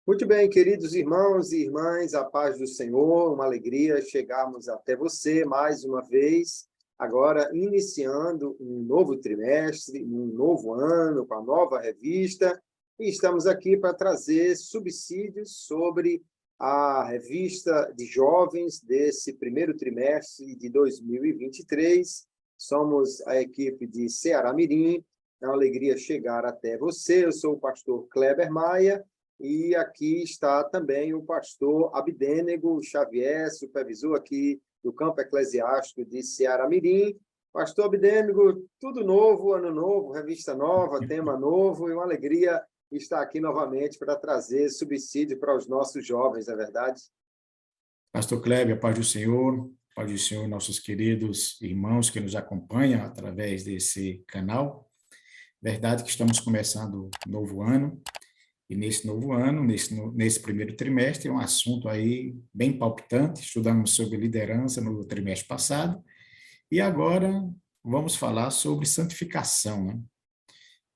Muito bem, queridos irmãos e irmãs, a paz do Senhor, uma alegria chegarmos até você mais uma vez, agora iniciando um novo trimestre, um novo ano, com a nova revista, e estamos aqui para trazer subsídios sobre a revista de jovens desse primeiro trimestre de 2023. Somos a equipe de Ceará Mirim, é uma alegria chegar até você. Eu sou o pastor Kleber Maia, e aqui está também o pastor Abdênego Xavier, supervisor aqui do campo eclesiástico de Ceará Mirim. Pastor Abdênego, tudo novo, ano novo, revista nova, tema novo, e uma alegria estar aqui novamente para trazer subsídio para os nossos jovens, é verdade? Pastor Kleber, paz do Senhor, nossos queridos irmãos que nos acompanham através desse canal. Verdade que estamos começando um novo ano, e nesse novo ano, nesse primeiro trimestre, é um assunto aí bem palpitante. Estudamos sobre liderança no trimestre passado, e agora vamos falar sobre santificação, né?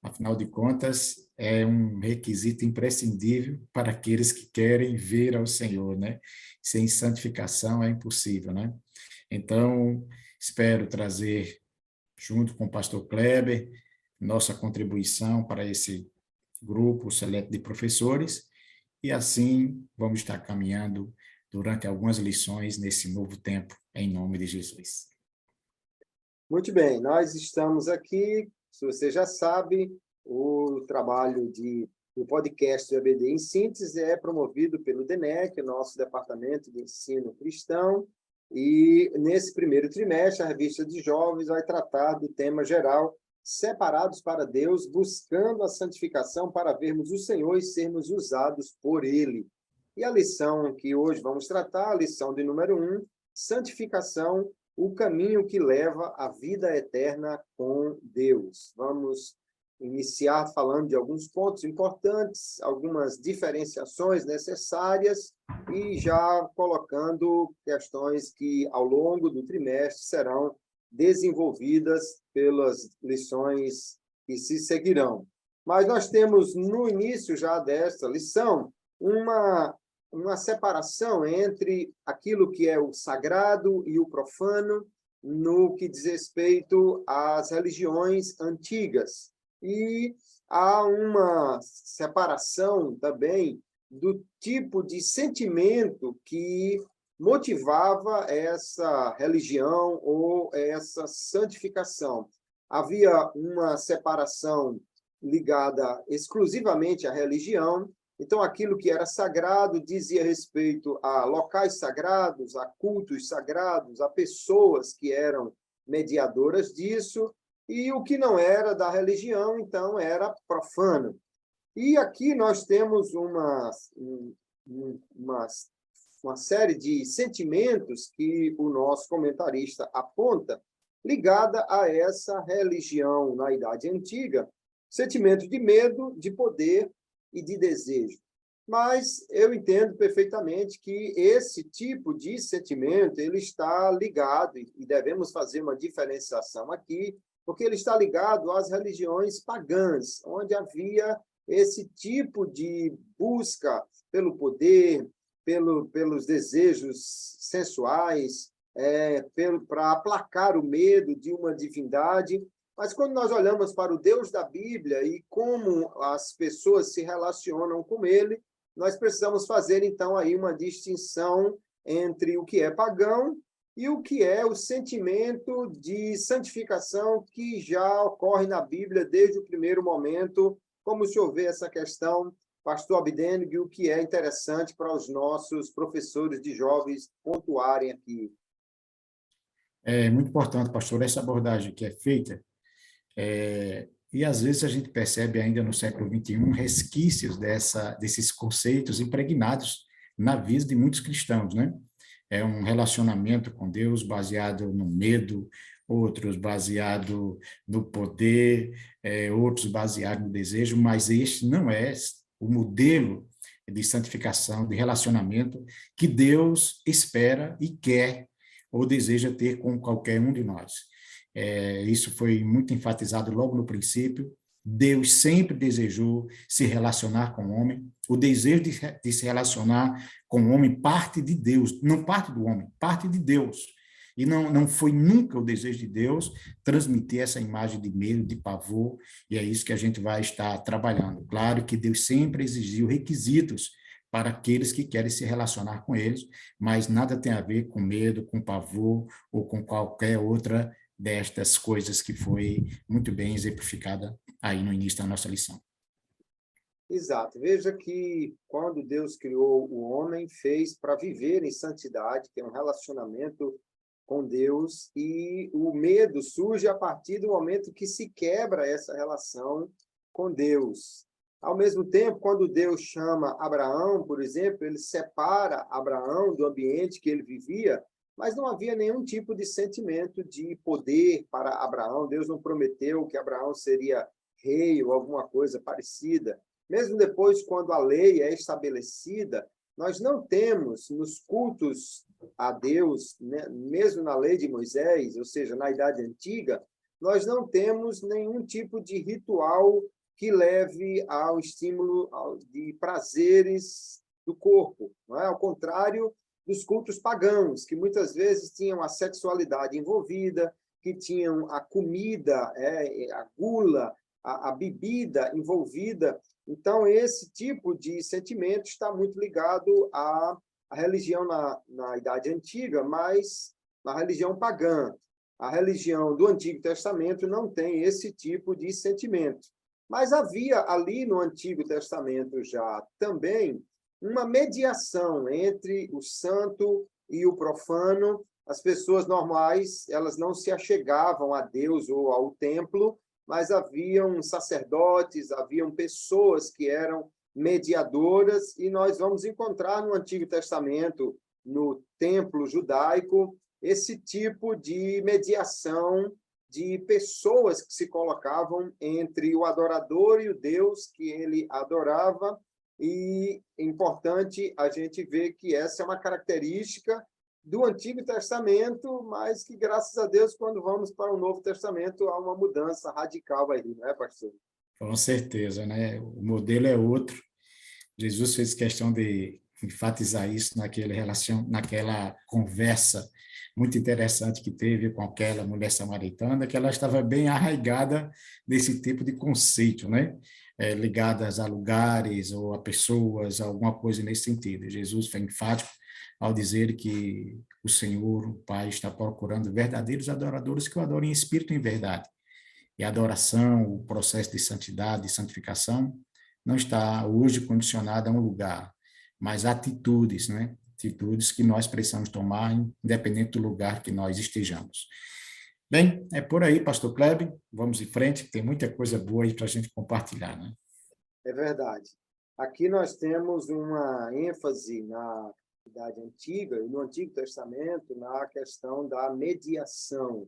Afinal de contas, é um requisito imprescindível para aqueles que querem ver ao Senhor, né? Sem santificação é impossível, né? Então, espero trazer, junto com o pastor Kleber, nossa contribuição para esse grupo seleto de professores, e assim vamos estar caminhando durante algumas lições nesse novo tempo, em nome de Jesus. Muito bem, nós estamos aqui, se você já sabe, o trabalho do podcast do EBD em Síntese é promovido pelo DENEC, nosso Departamento de Ensino Cristão, e nesse primeiro trimestre a revista de jovens vai tratar do tema geral Separados para Deus, buscando a santificação para vermos o Senhor e sermos usados por Ele. E a lição que hoje vamos tratar, a lição de número 1, santificação, o caminho que leva à vida eterna com Deus. Vamos iniciar falando de alguns pontos importantes, algumas diferenciações necessárias e já colocando questões que, ao longo do trimestre, serão desenvolvidas pelas lições que se seguirão. Mas nós temos, no início já desta lição, uma separação entre aquilo que é o sagrado e o profano no que diz respeito às religiões antigas. E há uma separação também do tipo de sentimento que motivava essa religião ou essa santificação. Havia uma separação ligada exclusivamente à religião. Então, aquilo que era sagrado dizia respeito a locais sagrados, a cultos sagrados, a pessoas que eram mediadoras disso, e o que não era da religião, então, era profano. E aqui nós temos uma série de sentimentos que o nosso comentarista aponta ligada a essa religião na Idade Antiga, sentimento de medo, de poder e de desejo. Mas eu entendo perfeitamente que esse tipo de sentimento ele está ligado, e devemos fazer uma diferenciação aqui, porque ele está ligado às religiões pagãs, onde havia esse tipo de busca pelo poder, pelos desejos sensuais, para aplacar o medo de uma divindade. Mas quando nós olhamos para o Deus da Bíblia e como as pessoas se relacionam com ele, nós precisamos fazer, então, aí uma distinção entre o que é pagão e o que é o sentimento de santificação que já ocorre na Bíblia desde o primeiro momento. Como o senhor vê essa questão, pastor Abdênego, e o que é interessante para os nossos professores de jovens pontuarem aqui? É muito importante, pastor, essa abordagem que é feita, e às vezes a gente percebe ainda no século XXI resquícios desses conceitos impregnados na vida de muitos cristãos, né? É um relacionamento com Deus baseado no medo, outros baseado no poder, outros baseados no desejo, mas este não é o modelo de santificação, de relacionamento que Deus espera e quer ou deseja ter com qualquer um de nós. Isso foi muito enfatizado logo no princípio, Deus sempre desejou se relacionar com o homem. O desejo de se relacionar com o homem parte de Deus, não parte do homem, parte de Deus. E não foi nunca o desejo de Deus transmitir essa imagem de medo, de pavor, e é isso que a gente vai estar trabalhando. Claro que Deus sempre exigiu requisitos para aqueles que querem se relacionar com eles, mas nada tem a ver com medo, com pavor ou com qualquer outra destas coisas que foi muito bem exemplificada aí no início da nossa lição. Exato. Veja que quando Deus criou o homem, fez para viver em santidade, que é um relacionamento com Deus, e o medo surge a partir do momento que se quebra essa relação com Deus. Ao mesmo tempo, quando Deus chama Abraão, por exemplo, ele separa Abraão do ambiente que ele vivia, mas não havia nenhum tipo de sentimento de poder para Abraão. Deus não prometeu que Abraão seria rei ou alguma coisa parecida. Mesmo depois, quando a lei é estabelecida, nós não temos nos cultos a Deus, né, mesmo na lei de Moisés, ou seja, na Idade Antiga, nós não temos nenhum tipo de ritual que leve ao estímulo de prazeres do corpo, não é? Ao contrário dos cultos pagãos, que muitas vezes tinham a sexualidade envolvida, que tinham a comida, a gula, a bebida envolvida. Então, esse tipo de sentimento está muito ligado à religião na Idade Antiga, mas na religião pagã. A religião do Antigo Testamento não tem esse tipo de sentimento. Mas havia ali no Antigo Testamento já também uma mediação entre o santo e o profano. As pessoas normais, elas não se achegavam a Deus ou ao templo, mas haviam sacerdotes, haviam pessoas que eram mediadoras, e nós vamos encontrar no Antigo Testamento, no templo judaico, esse tipo de mediação de pessoas que se colocavam entre o adorador e o Deus que ele adorava. E é importante a gente ver que essa é uma característica do Antigo Testamento, mas que, graças a Deus, quando vamos para o Novo Testamento, há uma mudança radical aí, não é, pastor? Com certeza, né? O modelo é outro. Jesus fez questão de enfatizar isso naquela conversa muito interessante que teve com aquela mulher samaritana, que ela estava bem arraigada nesse tipo de conceito, né? Ligadas a lugares ou a pessoas, alguma coisa nesse sentido. Jesus foi enfático ao dizer que o Senhor, o Pai, está procurando verdadeiros adoradores que o adorem em espírito e em verdade. E a adoração, o processo de santidade, de santificação, não está hoje condicionado a um lugar, mas a atitudes, né? Atitudes que nós precisamos tomar, independente do lugar que nós estejamos. Bem, é por aí, pastor Kleber, vamos em frente, tem muita coisa boa aí para a gente compartilhar, né? É verdade. Aqui nós temos uma ênfase na Idade Antiga e no Antigo Testamento na questão da mediação.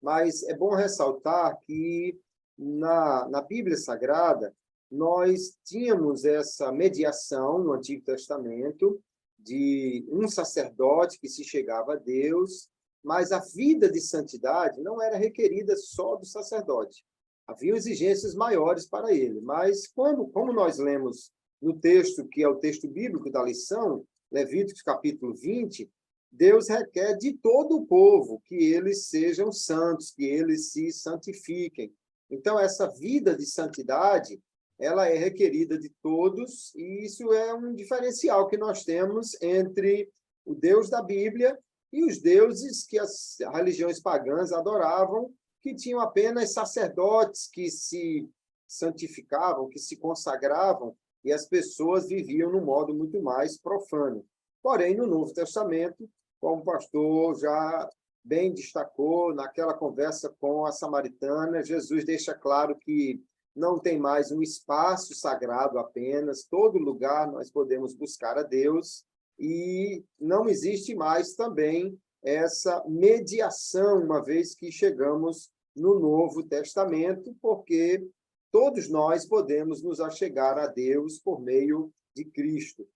Mas é bom ressaltar que na Bíblia Sagrada nós tínhamos essa mediação no Antigo Testamento de um sacerdote que se chegava a Deus, mas a vida de santidade não era requerida só do sacerdote. Havia exigências maiores para ele, mas como nós lemos no texto, que é o texto bíblico da lição, Levíticos capítulo 20, Deus requer de todo o povo que eles sejam santos, que eles se santifiquem. Então, essa vida de santidade, ela é requerida de todos, e isso é um diferencial que nós temos entre o Deus da Bíblia e os deuses que as religiões pagãs adoravam, que tinham apenas sacerdotes que se santificavam, que se consagravam, e as pessoas viviam num modo muito mais profano. Porém, no Novo Testamento, como o pastor já bem destacou naquela conversa com a samaritana, Jesus deixa claro que não tem mais um espaço sagrado apenas, todo lugar nós podemos buscar a Deus, e não existe mais também essa mediação, uma vez que chegamos no Novo Testamento, porque todos nós podemos nos achegar a Deus por meio de Cristo.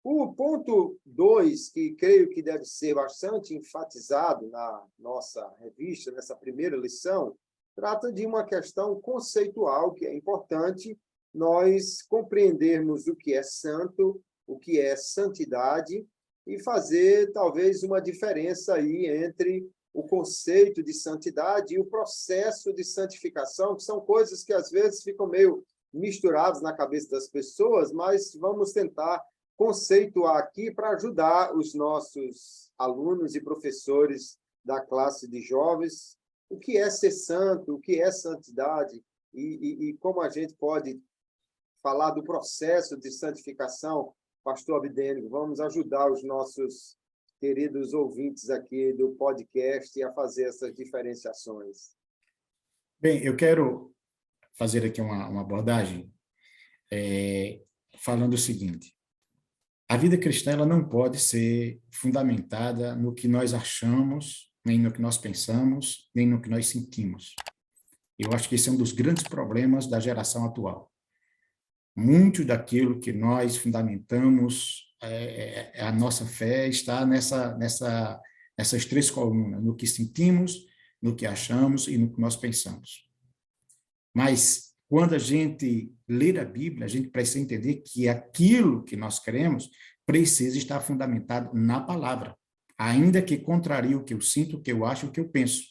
O ponto 2, que creio que deve ser bastante enfatizado na nossa revista, nessa primeira lição, trata de uma questão conceitual que é importante nós compreendermos o que é santo, o que é santidade, e fazer talvez uma diferença aí entre o conceito de santidade e o processo de santificação, que são coisas que às vezes ficam meio misturadas na cabeça das pessoas, mas vamos tentar conceituar aqui para ajudar os nossos alunos e professores da classe de jovens o que é ser santo, o que é santidade e como a gente pode falar do processo de santificação. Pastor Abdênico, vamos ajudar os nossos queridos ouvintes aqui do podcast a fazer essas diferenciações. Bem, eu quero fazer aqui uma abordagem falando o seguinte: a vida cristã ela não pode ser fundamentada no que nós achamos, nem no que nós pensamos, nem no que nós sentimos. Eu acho que esse é um dos grandes problemas da geração atual. Muito daquilo que nós fundamentamos, a nossa fé está nessas três colunas, no que sentimos, no que achamos e no que nós pensamos. Mas, quando a gente lê a Bíblia, a gente precisa entender que aquilo que nós cremos precisa estar fundamentado na palavra, ainda que contrarie o que eu sinto, o que eu acho, o que eu penso.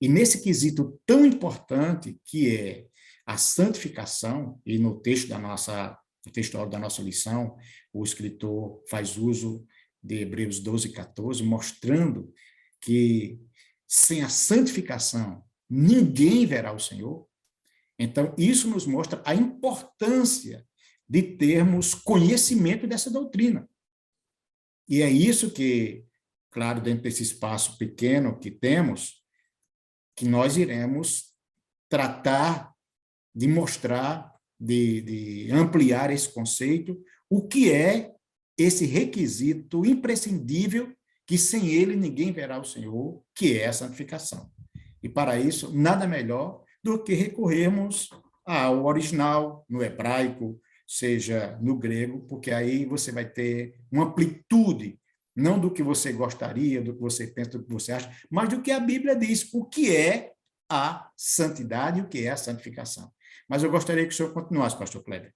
E nesse quesito tão importante que é a santificação, e no texto da nossa lição, o escritor faz uso de Hebreus 12, 14, mostrando que sem a santificação ninguém verá o Senhor. Então, isso nos mostra a importância de termos conhecimento dessa doutrina. E é isso que, claro, dentro desse espaço pequeno que temos, que nós iremos tratar de mostrar, de ampliar esse conceito, o que é esse requisito imprescindível que sem ele ninguém verá o Senhor, que é a santificação. E para isso, nada melhor do que recorrermos ao original, no hebraico, seja no grego, porque aí você vai ter uma amplitude, não do que você gostaria, do que você pensa, do que você acha, mas do que a Bíblia diz, o que é a santidade e o que é a santificação. Mas eu gostaria que o senhor continuasse, pastor Kleber.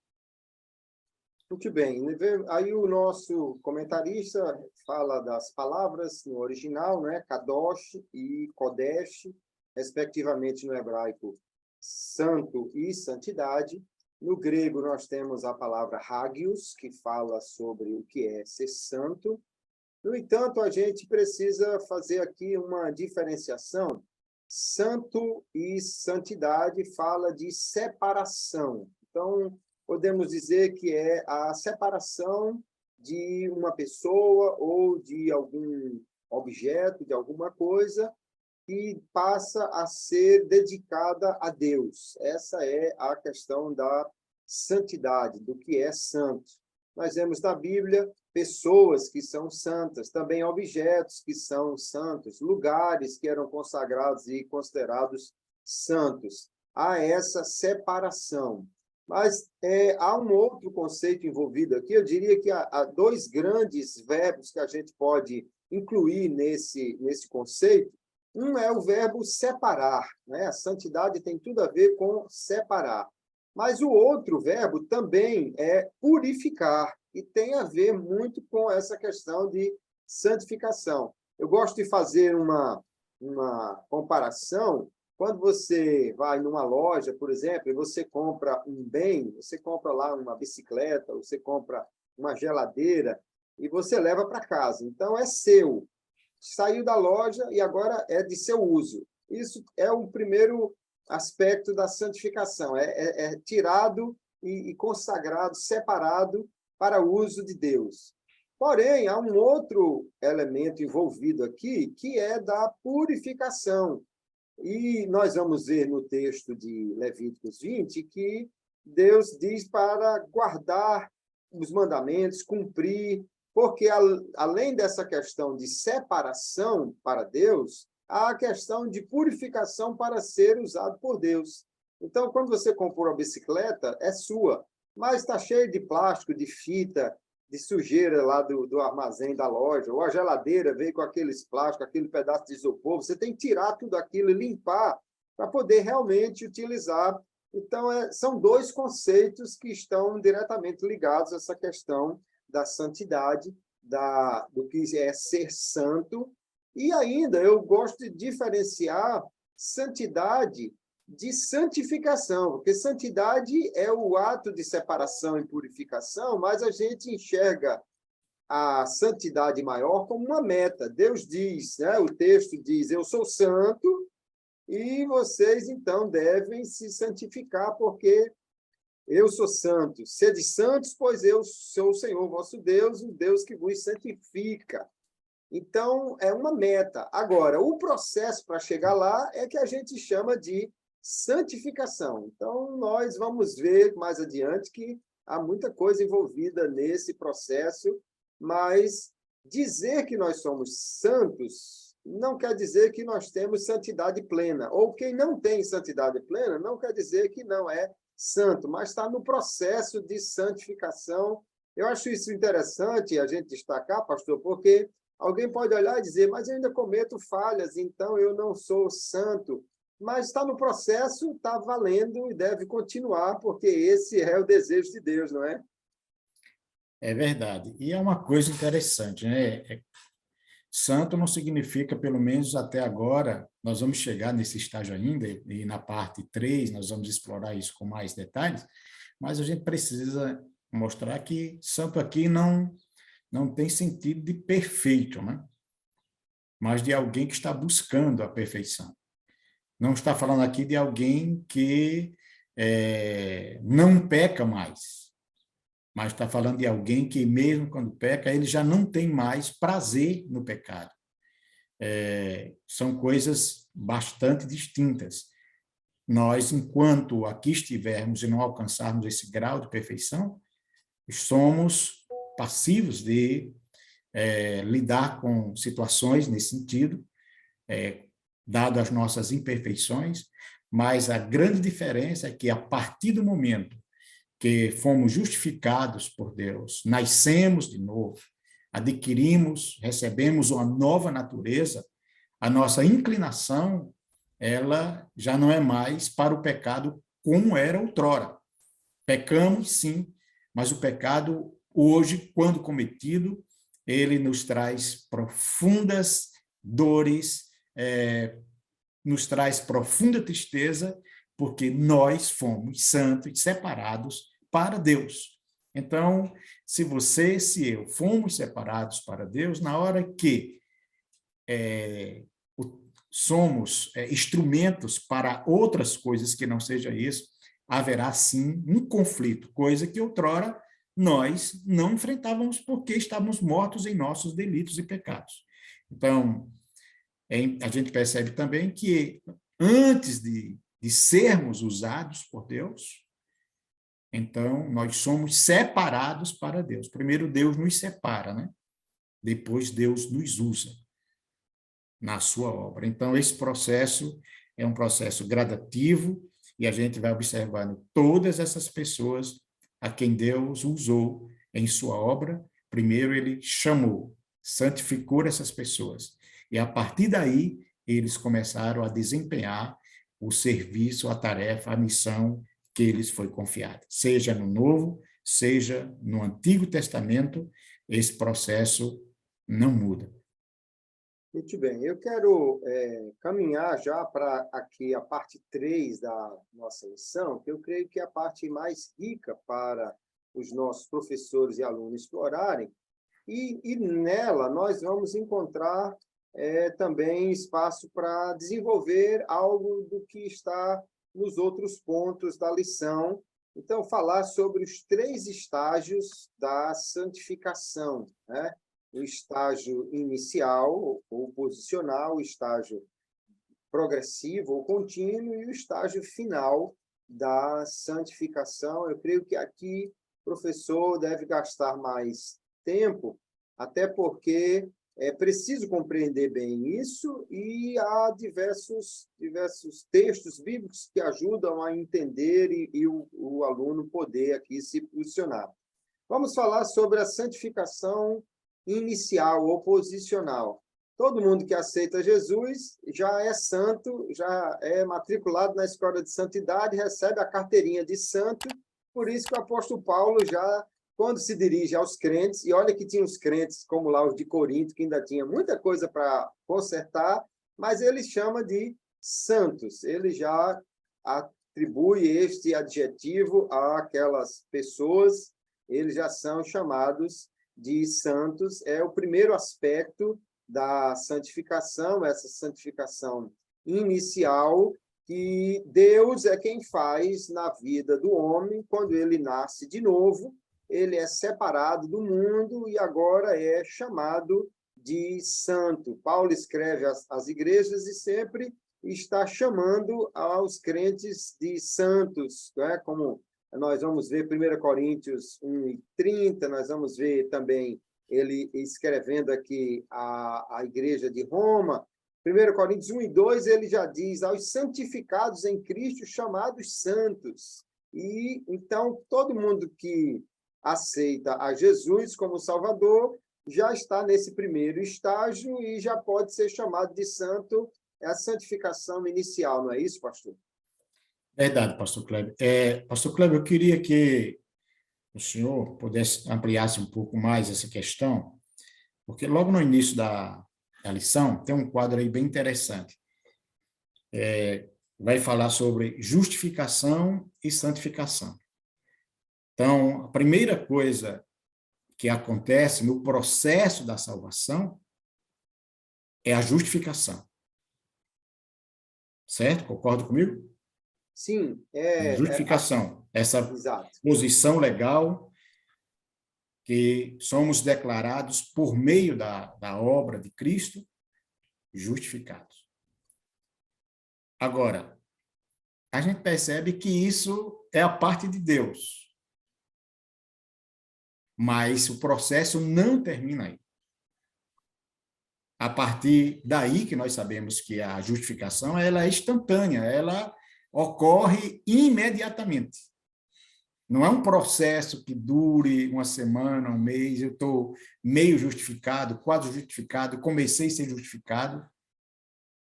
Muito bem. Aí o nosso comentarista fala das palavras no original, né? Kadosh e Kodesh, respectivamente no hebraico, santo e santidade. No grego, nós temos a palavra hagios, que fala sobre o que é ser santo. No entanto, a gente precisa fazer aqui uma diferenciação. Santo e santidade fala de separação. Então, podemos dizer que é a separação de uma pessoa ou de algum objeto, de alguma coisa, que passa a ser dedicada a Deus. Essa é a questão da santidade, do que é santo. Nós vemos na Bíblia pessoas que são santas, também objetos que são santos, lugares que eram consagrados e considerados santos. Há essa separação. Mas há um outro conceito envolvido aqui. Eu diria que há dois grandes verbos que a gente pode incluir nesse conceito. Um é o verbo separar, né? A santidade tem tudo a ver com separar. Mas o outro verbo também é purificar, e tem a ver muito com essa questão de santificação. Eu gosto de fazer uma comparação. Quando você vai numa loja, por exemplo, e você compra um bem, você compra lá uma bicicleta, você compra uma geladeira, e você leva para casa. Então, é seu. Saiu da loja e agora é de seu uso. Isso é o primeiro aspecto da santificação. É tirado e consagrado, separado para o uso de Deus. Porém, há um outro elemento envolvido aqui, que é da purificação. E nós vamos ver no texto de Levíticos 20 que Deus diz para guardar os mandamentos, cumprir, porque além dessa questão de separação para Deus, há a questão de purificação para ser usado por Deus. Então, quando você compra uma bicicleta, é sua, mas está cheio de plástico, de fita, de sujeira lá do armazém da loja, ou a geladeira veio com aqueles plásticos, aquele pedaço de isopor, você tem que tirar tudo aquilo e limpar para poder realmente utilizar. Então, são dois conceitos que estão diretamente ligados a essa questão da santidade, do que é ser santo. E ainda eu gosto de diferenciar santidade de santificação, porque santidade é o ato de separação e purificação, mas a gente enxerga a santidade maior como uma meta. Deus diz, né? O texto diz, eu sou santo e vocês, então, devem se santificar, porque eu sou santo. Sede santos, pois eu sou o Senhor vosso Deus, o Deus que vos santifica. Então, é uma meta. Agora, o processo para chegar lá é que a gente chama de santificação. Então, nós vamos ver mais adiante que há muita coisa envolvida nesse processo, mas dizer que nós somos santos não quer dizer que nós temos santidade plena. Ou quem não tem santidade plena não quer dizer que não é santo, mas está no processo de santificação. Eu acho isso interessante a gente destacar, pastor, porque alguém pode olhar e dizer, mas eu ainda cometo falhas, então eu não sou santo. Mas está no processo, está valendo e deve continuar, porque esse é o desejo de Deus, não é? É verdade. E é uma coisa interessante, né? Santo não significa, pelo menos até agora, nós vamos chegar nesse estágio ainda, e na parte 3 nós vamos explorar isso com mais detalhes, mas a gente precisa mostrar que santo aqui não tem sentido de perfeito, né? Mas de alguém que está buscando a perfeição. Não está falando aqui de alguém que não peca mais, mas está falando de alguém que, mesmo quando peca, ele já não tem mais prazer no pecado. São coisas bastante distintas. Nós, enquanto aqui estivermos e não alcançarmos esse grau de perfeição, somos passivos de lidar com situações nesse sentido, dado as nossas imperfeições, mas a grande diferença é que, a partir do momento que fomos justificados por Deus, nascemos de novo, adquirimos, recebemos uma nova natureza, a nossa inclinação, ela já não é mais para o pecado como era outrora. Pecamos, sim, mas o pecado, hoje, quando cometido, ele nos traz profundas dores, nos traz profunda tristeza, porque nós fomos santos e separados para Deus. Então, se você, se eu, fomos separados para Deus, na hora que somos instrumentos para outras coisas que não seja isso, haverá sim um conflito, coisa que outrora nós não enfrentávamos porque estávamos mortos em nossos delitos e pecados. Então, a gente percebe também que antes de sermos usados por Deus, então nós somos separados para Deus. Primeiro Deus nos separa, né? Depois Deus nos usa na sua obra. Então esse processo é um processo gradativo e a gente vai observando todas essas pessoas a quem Deus usou em sua obra. Primeiro ele chamou, santificou essas pessoas. E, a partir daí, eles começaram a desempenhar o serviço, a tarefa, a missão que lhes foi confiada. Seja no Novo, seja no Antigo Testamento, esse processo não muda. Muito bem. Eu quero caminhar já para aqui a parte 3 da nossa lição, que eu creio que é a parte mais rica para os nossos professores e alunos explorarem. E nela nós vamos encontrar também espaço para desenvolver algo do que está nos outros pontos da lição. Então, falar sobre os 3 estágios da santificação, né? O estágio inicial, ou posicional, o estágio progressivo ou contínuo e o estágio final da santificação. Eu creio que aqui o professor deve gastar mais tempo, até porque é preciso compreender bem isso e há diversos textos bíblicos que ajudam a entender e o aluno poder aqui se posicionar. Vamos falar sobre a santificação inicial ou posicional. todo mundo que aceita Jesus já é santo, já é matriculado na escola de santidade, recebe a carteirinha de santo. Por isso que o apóstolo Paulo já, quando se dirige aos crentes, e olha que tinha os crentes, como lá os de Corinto, que ainda tinha muita coisa para consertar, mas ele chama de santos. Ele já atribui este adjetivo àquelas pessoas, eles já são chamados de santos. É o primeiro aspecto da santificação, essa santificação inicial, que Deus é quem faz na vida do homem quando ele nasce de novo. Ele é separado do mundo e agora é chamado de santo. Paulo escreve às igrejas e sempre está chamando aos crentes de santos, né? Como nós vamos ver 1 Coríntios 1:30, nós vamos ver também ele escrevendo aqui a igreja de Roma. 1 Coríntios 1:2, ele já diz aos santificados em Cristo, chamados santos. E então todo mundo que aceita a Jesus como Salvador já está nesse primeiro estágio e já pode ser chamado de santo. É a santificação inicial, não é isso, pastor? Verdade, pastor Kleber. Pastor Kleber, eu queria que o senhor pudesse ampliar um pouco mais essa questão, porque logo no início da lição tem um quadro aí bem interessante. Vai falar sobre justificação e santificação. Então, a primeira coisa que acontece no processo da salvação é a justificação. Certo? Concorda comigo? Sim. Justificação. Essa Exato. posição legal que somos declarados por meio da obra de Cristo, justificados. Agora, a gente percebe que isso é a parte de Deus. Mas o processo não termina aí. A partir daí que nós sabemos que a justificação ela é instantânea, ela ocorre imediatamente. Não é um processo que dure uma semana, um mês, eu estou meio justificado, quase justificado, comecei a ser justificado.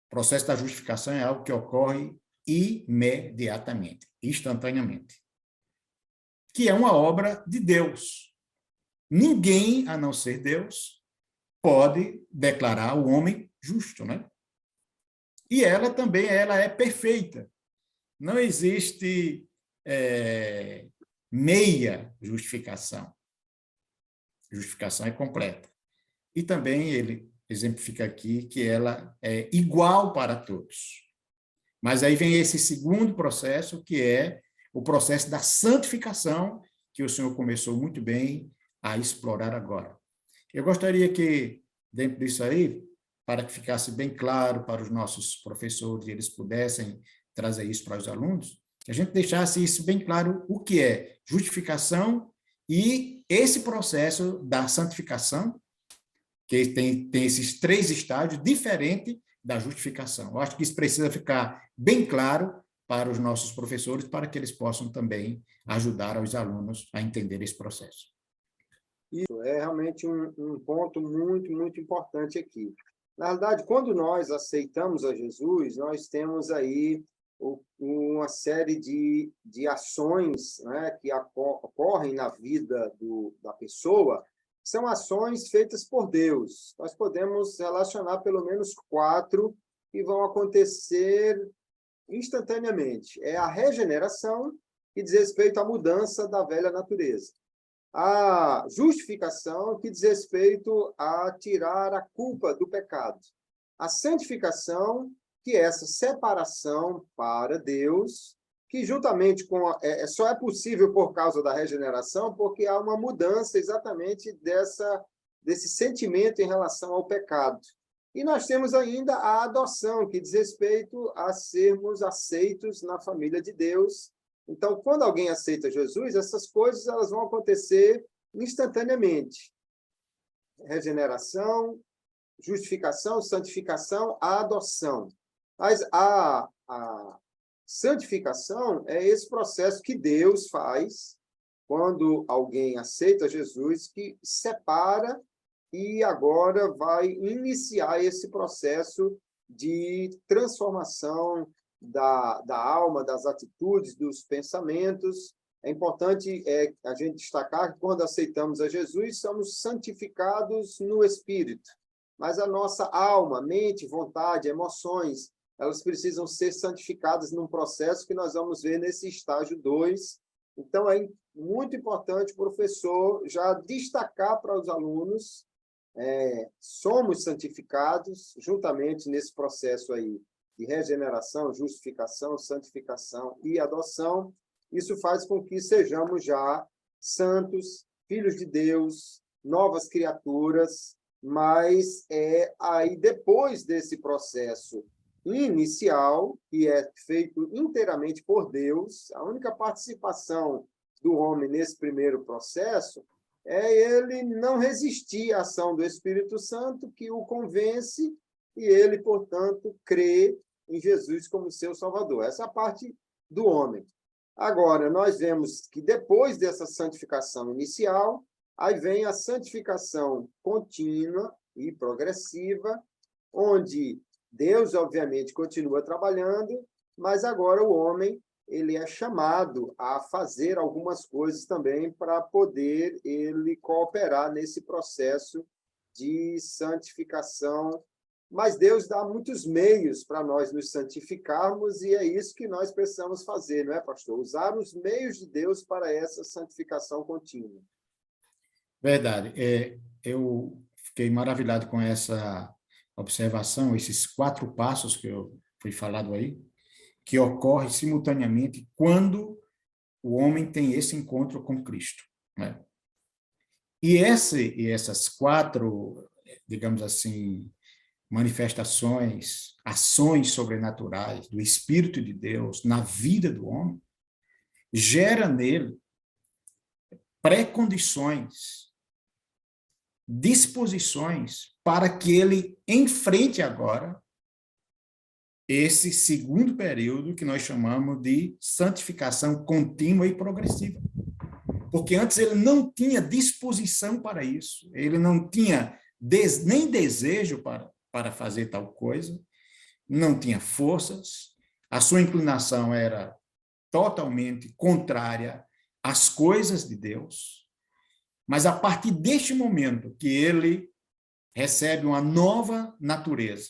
O processo da justificação é algo que ocorre imediatamente, instantaneamente. Que é uma obra de Deus. Ninguém, a não ser Deus, pode declarar o homem justo, né? E ela também é perfeita. Não existe meia justificação. Justificação é completa. E também ele exemplifica aqui que ela é igual para todos. Mas aí vem esse segundo processo, que é o processo da santificação, que o senhor começou muito bem a explorar agora. Eu gostaria que, dentro disso aí, para que ficasse bem claro para os nossos professores e eles pudessem trazer isso para os alunos, que a gente deixasse isso bem claro, o que é justificação e esse processo da santificação, que tem esses três estágios diferentes da justificação. Eu acho que isso precisa ficar bem claro para os nossos professores, para que eles possam também ajudar os alunos a entender esse processo. Isso é realmente um ponto muito, muito importante aqui. Na verdade, quando nós aceitamos a Jesus, nós temos aí uma série de ações, né, que ocorrem na vida da pessoa, são ações feitas por Deus. Nós podemos relacionar pelo menos 4 que vão acontecer instantaneamente. É a regeneração, que diz respeito à mudança da velha natureza. A justificação, que diz respeito a tirar a culpa do pecado. A santificação, que é essa separação para Deus, que juntamente com só é possível por causa da regeneração, porque há uma mudança exatamente desse sentimento em relação ao pecado. E nós temos ainda a adoção, que diz respeito a sermos aceitos na família de Deus. Então, quando alguém aceita Jesus, essas coisas elas vão acontecer instantaneamente. Regeneração, justificação, santificação, a adoção. Mas a santificação é esse processo que Deus faz quando alguém aceita Jesus, que separa e agora vai iniciar esse processo de transformação da alma, das atitudes, dos pensamentos. É importante a gente destacar que, quando aceitamos a Jesus, somos santificados no Espírito. Mas a nossa alma, mente, vontade, emoções, elas precisam ser santificadas num processo que nós vamos ver nesse estágio 2. Então, é muito importante o professor já destacar para os alunos: somos santificados juntamente nesse processo aí de regeneração, justificação, santificação e adoção. Isso faz com que sejamos já santos, filhos de Deus, novas criaturas, mas aí, depois desse processo inicial, que é feito inteiramente por Deus, a única participação do homem nesse primeiro processo é ele não resistir à ação do Espírito Santo, que o convence, e ele, portanto, crê em Jesus como seu Salvador. Essa é a parte do homem. Agora, nós vemos que, depois dessa santificação inicial, aí vem a santificação contínua e progressiva, onde Deus, obviamente, continua trabalhando, mas agora o homem ele é chamado a fazer algumas coisas também para poder ele cooperar nesse processo de santificação. Mas Deus dá muitos meios para nós nos santificarmos, e é isso que nós precisamos fazer, não é, pastor? Usar os meios de Deus para essa santificação contínua. Verdade. Eu fiquei maravilhado com essa observação, esses 4 passos que foi falado aí, que ocorre simultaneamente quando o homem tem esse encontro com Cristo, né? E essas 4, digamos assim, manifestações, ações sobrenaturais do Espírito de Deus na vida do homem, gera nele pré-condições, disposições para que ele enfrente agora esse segundo período que nós chamamos de santificação contínua e progressiva. Porque antes ele não tinha disposição para isso, ele não tinha nem desejo para fazer tal coisa, não tinha forças, a sua inclinação era totalmente contrária às coisas de Deus. Mas a partir deste momento que ele recebe uma nova natureza,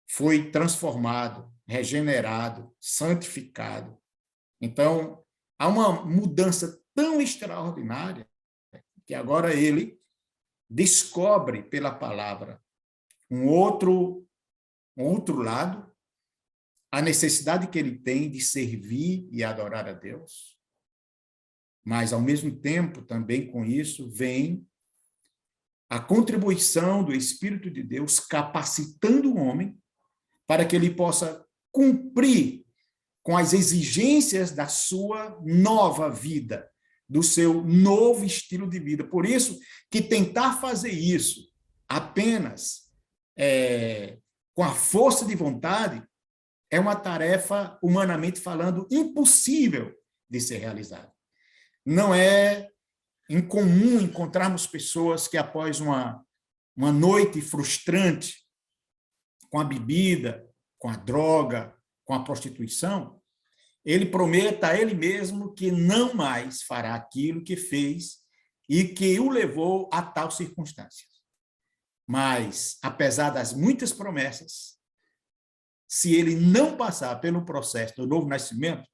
foi transformado, regenerado, santificado. Então, há uma mudança tão extraordinária que agora ele descobre pela palavra um outro lado, a necessidade que ele tem de servir e adorar a Deus. Mas, ao mesmo tempo, também com isso, vem a contribuição do Espírito de Deus capacitando o homem para que ele possa cumprir com as exigências da sua nova vida, do seu novo estilo de vida. Por isso que tentar fazer isso apenas com a força de vontade é uma tarefa, humanamente falando, impossível de ser realizada. Não é incomum encontrarmos pessoas que, após uma noite frustrante com a bebida, com a droga, com a prostituição, ele prometa a ele mesmo que não mais fará aquilo que fez e que o levou a tal circunstância. Mas, apesar das muitas promessas, se ele não passar pelo processo do novo nascimento,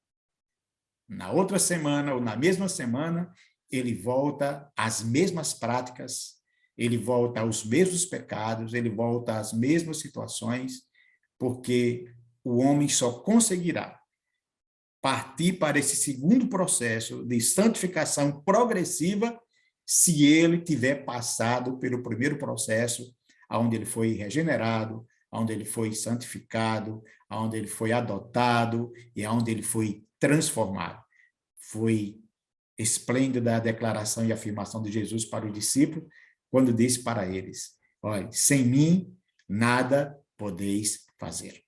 na outra semana ou na mesma semana, ele volta às mesmas práticas, ele volta aos mesmos pecados, ele volta às mesmas situações, porque o homem só conseguirá partir para esse segundo processo de santificação progressiva se ele tiver passado pelo primeiro processo, onde ele foi regenerado, onde ele foi santificado, onde ele foi adotado e onde ele foi transformado. Foi esplêndida a declaração e afirmação de Jesus para os discípulos, quando disse para eles: olha, sem mim nada podeis fazer.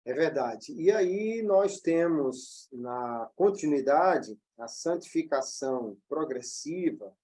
É verdade. E aí nós temos, na continuidade, a santificação progressiva,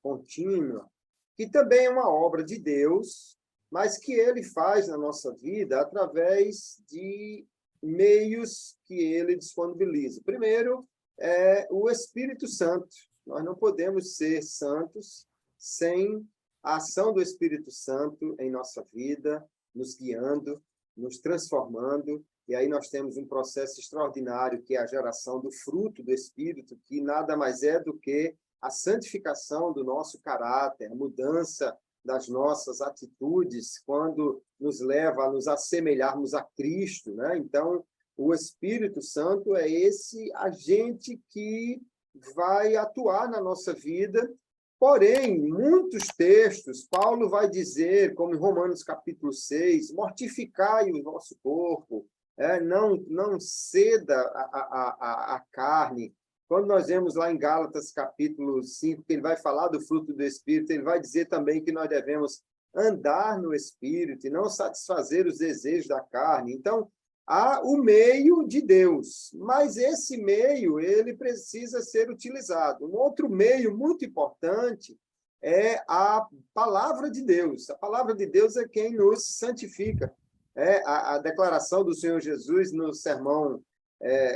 contínua, que também é uma obra de Deus, mas que ele faz na nossa vida através de meios que ele disponibiliza. Primeiro, é o Espírito Santo. Nós não podemos ser santos sem a ação do Espírito Santo em nossa vida, nos guiando, nos transformando. E aí nós temos um processo extraordinário, que é a geração do fruto do Espírito, que nada mais é do que a santificação do nosso caráter, a mudança das nossas atitudes, quando nos leva a nos assemelharmos a Cristo, né? Então, o Espírito Santo é esse agente que vai atuar na nossa vida. Porém, muitos textos, Paulo vai dizer, como em Romanos capítulo 6, mortificai o vosso corpo, não ceda a carne. Quando nós vemos lá em Gálatas capítulo 5, que ele vai falar do fruto do Espírito, ele vai dizer também que nós devemos andar no Espírito e não satisfazer os desejos da carne. Então, há o meio de Deus, mas esse meio ele precisa ser utilizado. Um outro meio muito importante é a palavra de Deus. A palavra de Deus é quem nos santifica. A declaração do Senhor Jesus no sermão,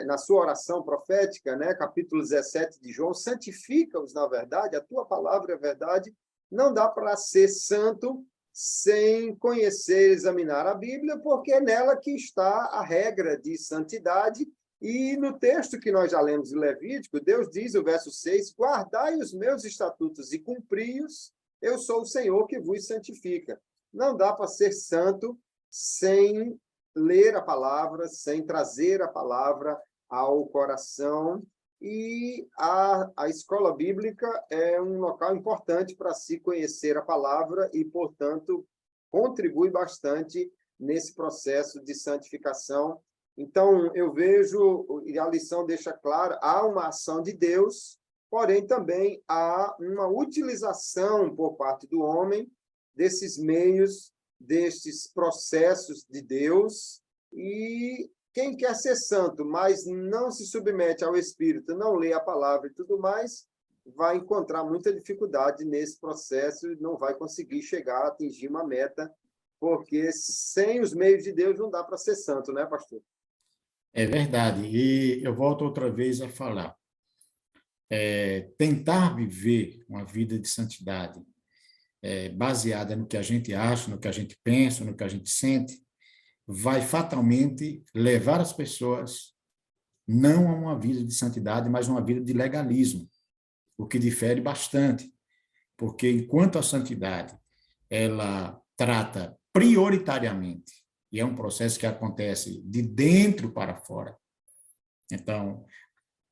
na sua oração profética, né, capítulo 17 de João, santifica-os na verdade, a tua palavra é verdade. Não dá para ser santo sem conhecer e examinar a Bíblia, porque é nela que está a regra de santidade. E no texto que nós já lemos em Levítico, Deus diz, o verso 6, guardai os meus estatutos e cumpri-os, eu sou o Senhor que vos santifica. Não dá para ser santo sem ler a palavra, sem trazer a palavra ao coração. E a escola bíblica é um local importante para se conhecer a palavra e, portanto, contribui bastante nesse processo de santificação. Então, eu vejo, e a lição deixa clara, há uma ação de Deus, porém também há uma utilização por parte do homem desses meios, destes processos de Deus. E quem quer ser santo, mas não se submete ao Espírito, não lê a palavra e tudo mais, vai encontrar muita dificuldade nesse processo e não vai conseguir chegar a atingir uma meta, porque sem os meios de Deus não dá para ser santo, né, pastor? É verdade. E eu volto outra vez a falar. Tentar viver uma vida de santidade baseada no que a gente acha, no que a gente pensa, no que a gente sente, vai fatalmente levar as pessoas não a uma vida de santidade, mas a uma vida de legalismo, o que difere bastante, porque enquanto a santidade ela trata prioritariamente, e é um processo que acontece de dentro para fora, então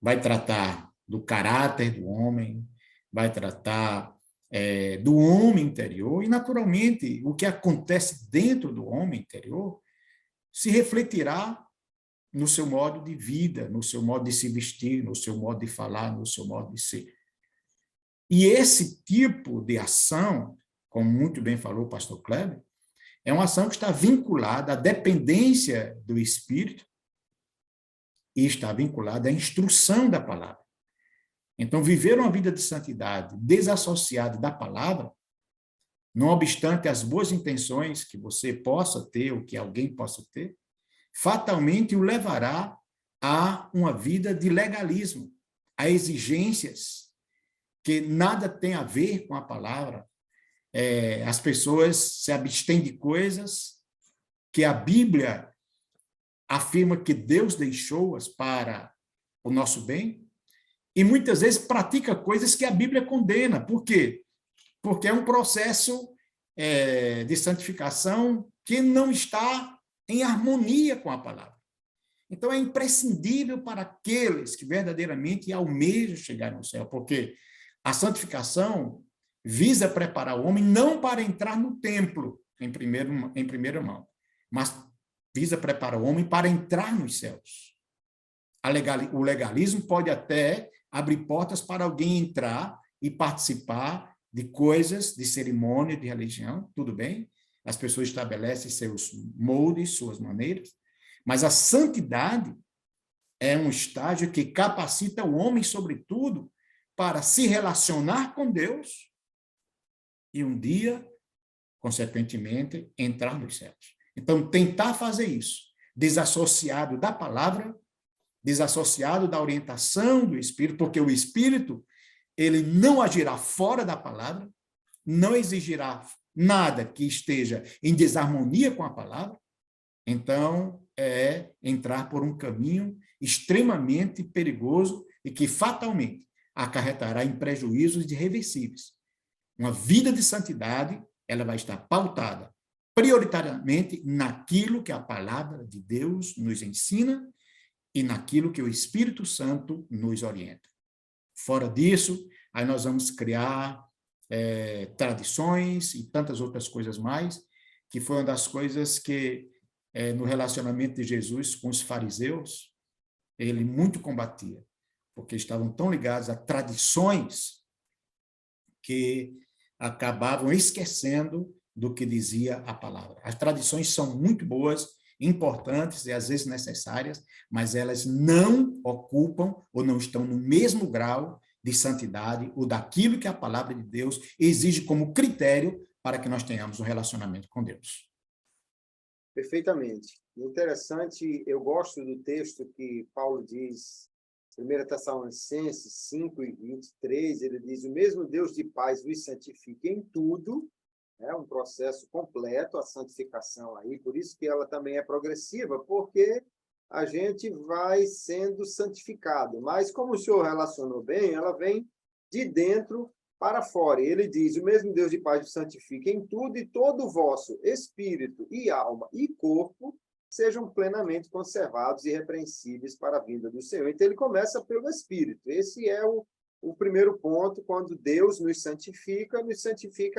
vai tratar do caráter do homem, vai tratar do homem interior, e naturalmente o que acontece dentro do homem interior se refletirá no seu modo de vida, no seu modo de se vestir, no seu modo de falar, no seu modo de ser. E esse tipo de ação, como muito bem falou o pastor Kleber, é uma ação que está vinculada à dependência do Espírito e está vinculada à instrução da palavra. Então, viver uma vida de santidade desassociada da palavra, não obstante as boas intenções que você possa ter ou que alguém possa ter, fatalmente o levará a uma vida de legalismo, a exigências que nada tem a ver com a palavra. As pessoas se abstêm de coisas que a Bíblia afirma que Deus deixou-as para o nosso bem, e muitas vezes pratica coisas que a Bíblia condena. Por quê? Porque é um processo de santificação que não está em harmonia com a palavra. Então, é imprescindível para aqueles que verdadeiramente almejam chegar no céu, porque a santificação visa preparar o homem não para entrar no templo, em primeira mão, mas visa preparar o homem para entrar nos céus. O legalismo pode até abrir portas para alguém entrar e participar de coisas, de cerimônia, de religião, tudo bem, as pessoas estabelecem seus moldes, suas maneiras, mas a santidade é um estágio que capacita o homem, sobretudo, para se relacionar com Deus e um dia, consequentemente, entrar nos céus. Então, tentar fazer isso, desassociado da palavra, desassociado da orientação do Espírito, porque o Espírito, ele não agirá fora da palavra, não exigirá nada que esteja em desarmonia com a palavra, então é entrar por um caminho extremamente perigoso e que fatalmente acarretará em prejuízos irreversíveis. Uma vida de santidade, ela vai estar pautada prioritariamente naquilo que a palavra de Deus nos ensina e naquilo que o Espírito Santo nos orienta. Fora disso, aí nós vamos criar tradições e tantas outras coisas mais, que foi uma das coisas que, no relacionamento de Jesus com os fariseus, ele muito combatia, porque estavam tão ligados a tradições que acabavam esquecendo do que dizia a palavra. As tradições são muito boas, importantes e às vezes necessárias, mas elas não ocupam ou não estão no mesmo grau de santidade ou daquilo que a palavra de Deus exige como critério para que nós tenhamos um relacionamento com Deus. Perfeitamente. Interessante, eu gosto do texto que Paulo diz, 1 Tessalonicenses 5:23, ele diz: o mesmo Deus de paz vos santifique em tudo. É um processo completo, a santificação aí, por isso que ela também é progressiva, porque a gente vai sendo santificado. Mas, como o senhor relacionou bem, ela vem de dentro para fora. E ele diz: o mesmo Deus de paz vos santifique em tudo, e todo o vosso espírito e alma e corpo sejam plenamente conservados e irrepreensíveis para a vinda do Senhor. Então, ele começa pelo Espírito. Esse é o primeiro ponto, quando Deus nos santifica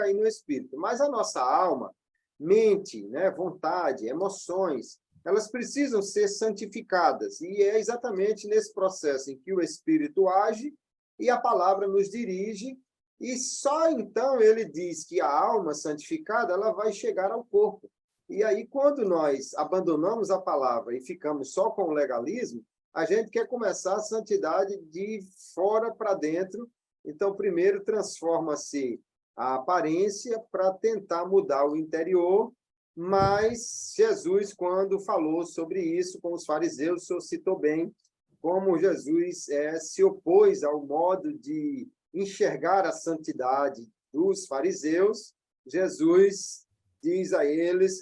aí no Espírito. Mas a nossa alma, mente, né, vontade, emoções, elas precisam ser santificadas. E é exatamente nesse processo em que o Espírito age e a palavra nos dirige, e só então ele diz que a alma santificada ela vai chegar ao corpo. E aí, quando nós abandonamos a palavra e ficamos só com o legalismo, a gente quer começar a santidade de fora para dentro. Então, primeiro transforma-se a aparência para tentar mudar o interior, mas Jesus, quando falou sobre isso com os fariseus, o senhor citou bem como Jesus se opôs ao modo de enxergar a santidade dos fariseus. Jesus diz a eles,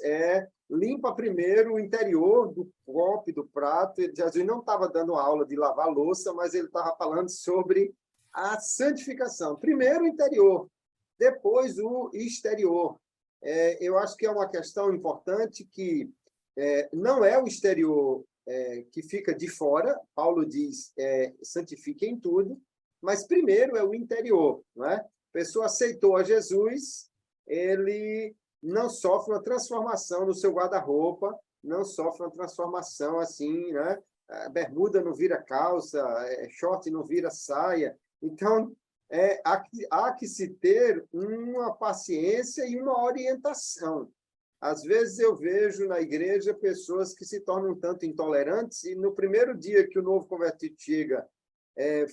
limpa primeiro o interior do copo e do prato. Jesus não estava dando aula de lavar louça, mas ele estava falando sobre a santificação. Primeiro o interior, depois o exterior. Eu acho que é uma questão importante que não é o exterior que fica de fora. Paulo diz, santifique em tudo, mas primeiro é o interior, não é? A pessoa aceitou a Jesus, ele não sofre uma transformação no seu guarda-roupa, não sofre uma transformação assim, né? A bermuda não vira calça, short não vira saia. Então, há que se ter uma paciência e uma orientação. Às vezes eu vejo na igreja pessoas que se tornam um tanto intolerantes e no primeiro dia que o novo convertido chega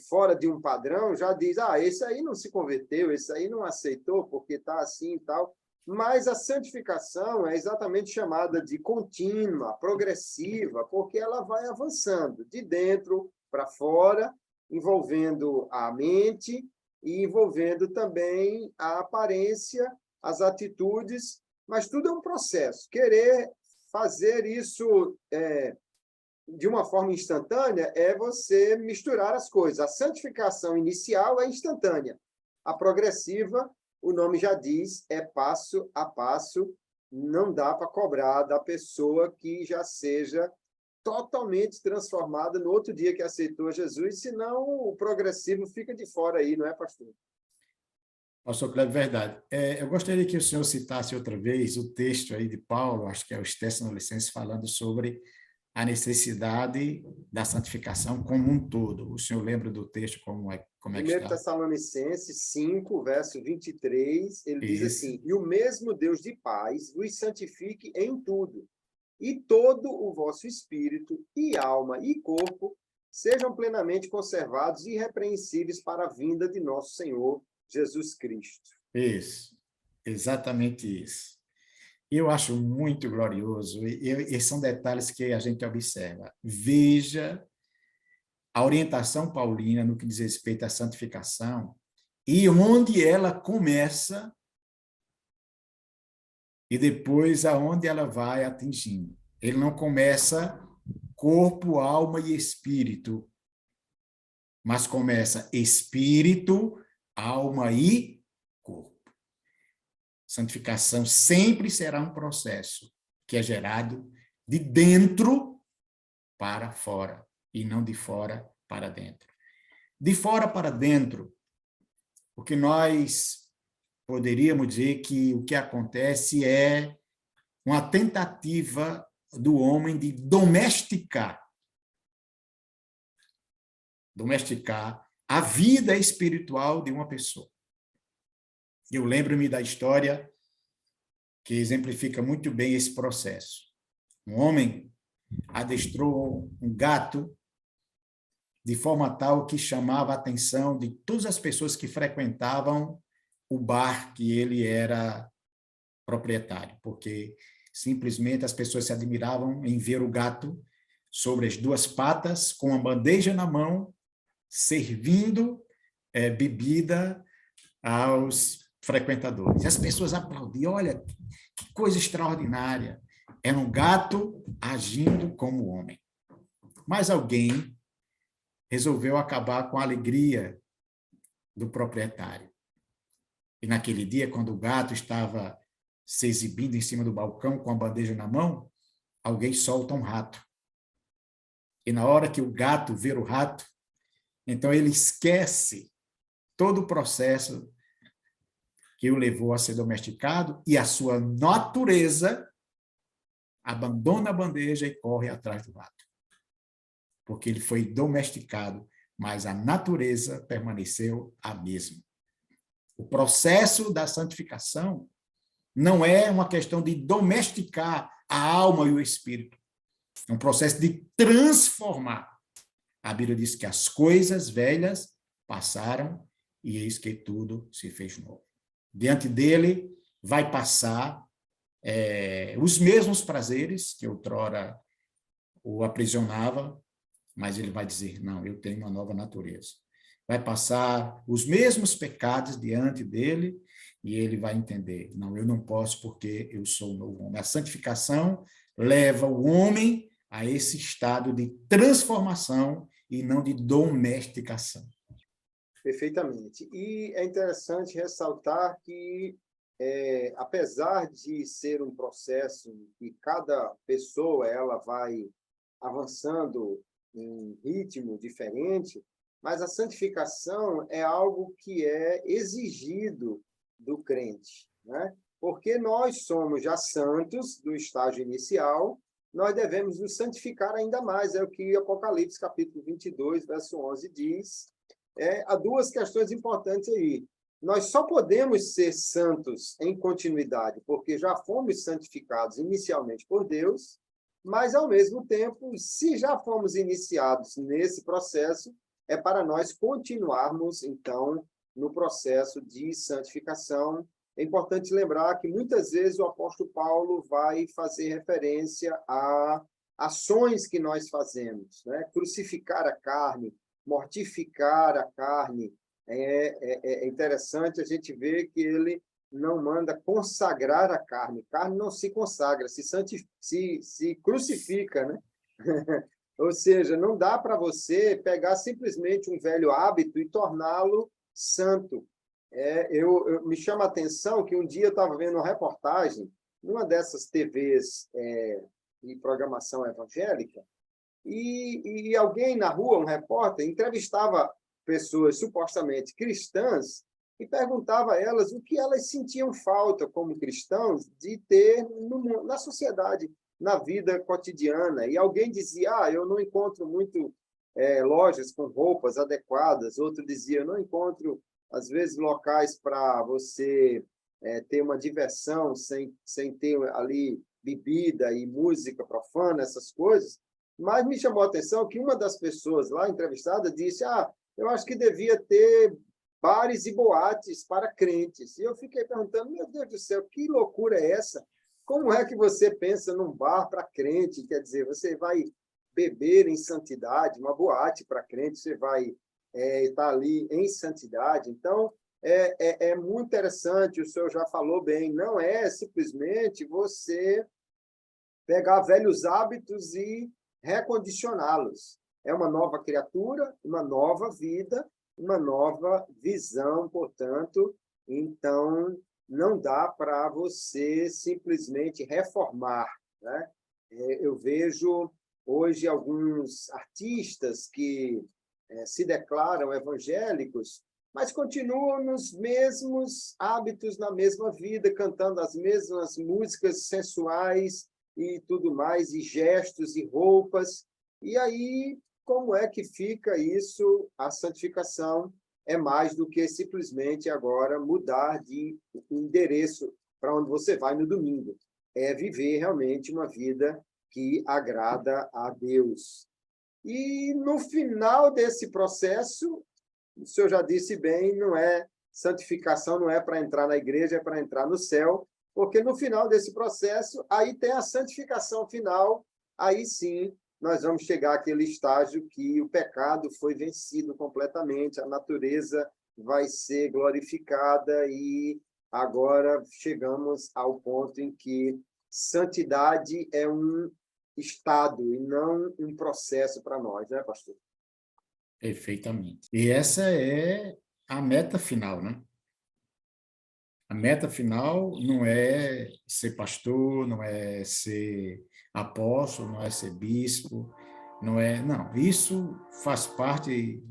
fora de um padrão, já diz, esse aí não se converteu, esse aí não aceitou porque está assim e tal. Mas a santificação é exatamente chamada de contínua, progressiva, porque ela vai avançando de dentro para fora, envolvendo a mente e envolvendo também a aparência, as atitudes, mas tudo é um processo. Querer fazer isso de uma forma instantânea é você misturar as coisas. A santificação inicial é instantânea. A progressiva, o nome já diz, é passo a passo, não dá para cobrar da pessoa que já seja totalmente transformada no outro dia que aceitou Jesus, senão o progressivo fica de fora aí, não é, pastor? Pastor Cleber, verdade. Eu gostaria que o senhor citasse outra vez o texto aí de Paulo, acho que é os Tessalonicenses, falando sobre a necessidade da santificação como um todo. O senhor lembra do texto como é que 1 está? Tessalonicenses 5, verso 23, ele diz assim: e o mesmo Deus de paz vos santifique em tudo, e todo o vosso espírito, e alma, e corpo, sejam plenamente conservados e irrepreensíveis para a vinda de nosso Senhor Jesus Cristo. Isso. Exatamente isso. Eu acho muito glorioso, e são detalhes que a gente observa. Veja a orientação paulina no que diz respeito à santificação e onde ela começa e depois aonde ela vai atingindo. Ele não começa corpo, alma e espírito, mas começa espírito, alma e corpo. Santificação sempre será um processo que é gerado de dentro para fora e não de fora para dentro. De fora para dentro, o que nós poderíamos dizer que o que acontece é uma tentativa do homem de domesticar a vida espiritual de uma pessoa. Eu lembro-me da história que exemplifica muito bem esse processo. Um homem adestrou um gato de forma tal que chamava a atenção de todas as pessoas que frequentavam o bar que ele era proprietário, porque simplesmente as pessoas se admiravam em ver o gato sobre as duas patas, com a bandeja na mão, servindo bebida aos frequentadores. E as pessoas aplaudiam, olha, que coisa extraordinária. Era um gato agindo como homem. Mas alguém resolveu acabar com a alegria do proprietário. E naquele dia, quando o gato estava se exibindo em cima do balcão com a bandeja na mão, alguém solta um rato. E na hora que o gato vê o rato, então ele esquece todo o processo que o levou a ser domesticado e a sua natureza abandona a bandeja e corre atrás do rato. Porque ele foi domesticado, mas a natureza permaneceu a mesma. O processo da santificação não é uma questão de domesticar a alma e o espírito. É um processo de transformar. A Bíblia diz que as coisas velhas passaram e eis que tudo se fez novo. Diante dele vai passar os mesmos prazeres que outrora o aprisionava, mas ele vai dizer, não, eu tenho uma nova natureza. Vai passar os mesmos pecados diante dele e ele vai entender, não, eu não posso porque eu sou um novo homem. A santificação leva o homem a esse estado de transformação e não de domesticação. Perfeitamente. E é interessante ressaltar que, apesar de ser um processo que cada pessoa ela vai avançando em ritmo diferente, mas a santificação é algo que é exigido do crente, né? Porque nós somos já santos do estágio inicial, nós devemos nos santificar ainda mais, é o que Apocalipse, capítulo 22, verso 11 diz. Há duas questões importantes aí. Nós só podemos ser santos em continuidade, porque já fomos santificados inicialmente por Deus, mas, ao mesmo tempo, se já fomos iniciados nesse processo, é para nós continuarmos, então, no processo de santificação. É importante lembrar que, muitas vezes, o apóstolo Paulo vai fazer referência a ações que nós fazemos, né? Crucificar a carne, mortificar a carne. É interessante a gente ver que ele não manda consagrar a carne. Carne não se consagra, se crucifica, né? Ou seja, não dá para você pegar simplesmente um velho hábito e torná-lo santo. Me chama a atenção que um dia eu estava vendo uma reportagem numa dessas TVs de programação evangélica, e alguém na rua, um repórter, entrevistava pessoas supostamente cristãs e perguntava a elas o que elas sentiam falta como cristãos de ter na sociedade, na vida cotidiana. E alguém dizia, eu não encontro muito lojas com roupas adequadas. Outro dizia, eu não encontro, às vezes, locais para você ter uma diversão sem ter ali bebida e música profana, essas coisas. Mas me chamou a atenção que uma das pessoas lá entrevistada disse, eu acho que devia ter bares e boates para crentes. E eu fiquei perguntando, meu Deus do céu, que loucura é essa? Como é que você pensa num bar para crente? Quer dizer, você vai beber em santidade, uma boate para crente, você vai estar ali em santidade. Então, é muito interessante, o senhor já falou bem, não é simplesmente você pegar velhos hábitos e recondicioná-los. É uma nova criatura, uma nova vida, uma nova visão, portanto. Então, não dá para você simplesmente reformar, né? Eu vejo hoje alguns artistas que se declaram evangélicos, mas continuam nos mesmos hábitos, na mesma vida, cantando as mesmas músicas sensuais e tudo mais, e gestos e roupas. E aí, como é que fica isso? A santificação é mais do que simplesmente agora mudar de endereço para onde você vai no domingo. É viver realmente uma vida que agrada a Deus. E no final desse processo, o senhor já disse bem, não é santificação, não é para entrar na igreja, é para entrar no céu, porque no final desse processo, aí tem a santificação final, aí sim nós vamos chegar àquele estágio que o pecado foi vencido completamente, a natureza vai ser glorificada e agora chegamos ao ponto em que santidade é um estado e não um processo para nós, né, pastor? Perfeitamente. E essa é a meta final, né? A meta final não é ser pastor, não é ser apóstolo, não é ser bispo, não é... Não, isso faz parte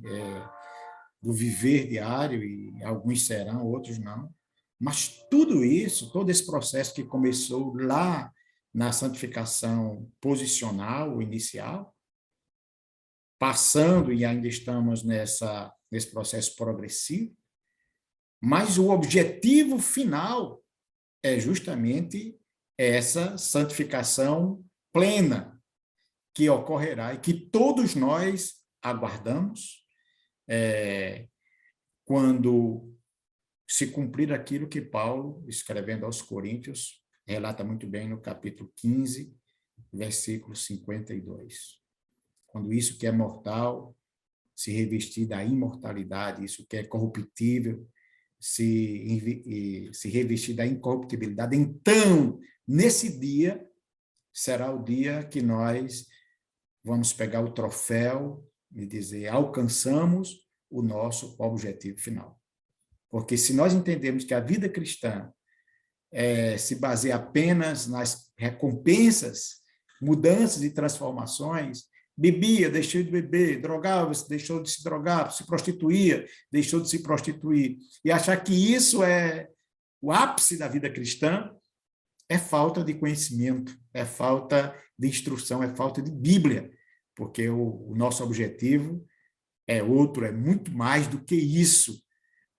do viver diário e alguns serão, outros não. Mas tudo isso, todo esse processo que começou lá na santificação posicional, inicial, passando e ainda estamos nesse processo progressivo, mas o objetivo final é justamente essa santificação plena que ocorrerá e que todos nós aguardamos quando se cumprir aquilo que Paulo, escrevendo aos Coríntios, relata muito bem no capítulo 15, versículo 52. Quando isso que é mortal se revestir da imortalidade, isso que é corruptível, se revestir da incorruptibilidade, então, nesse dia, será o dia que nós vamos pegar o troféu e dizer, alcançamos o nosso objetivo final. Porque se nós entendemos que a vida cristã se baseia apenas nas recompensas, mudanças e transformações, bebia, deixou de beber, drogava-se, deixou de se drogar, se prostituía, deixou de se prostituir, e achar que isso é o ápice da vida cristã, é falta de conhecimento, é falta de instrução, é falta de Bíblia, porque o nosso objetivo é outro, é muito mais do que isso.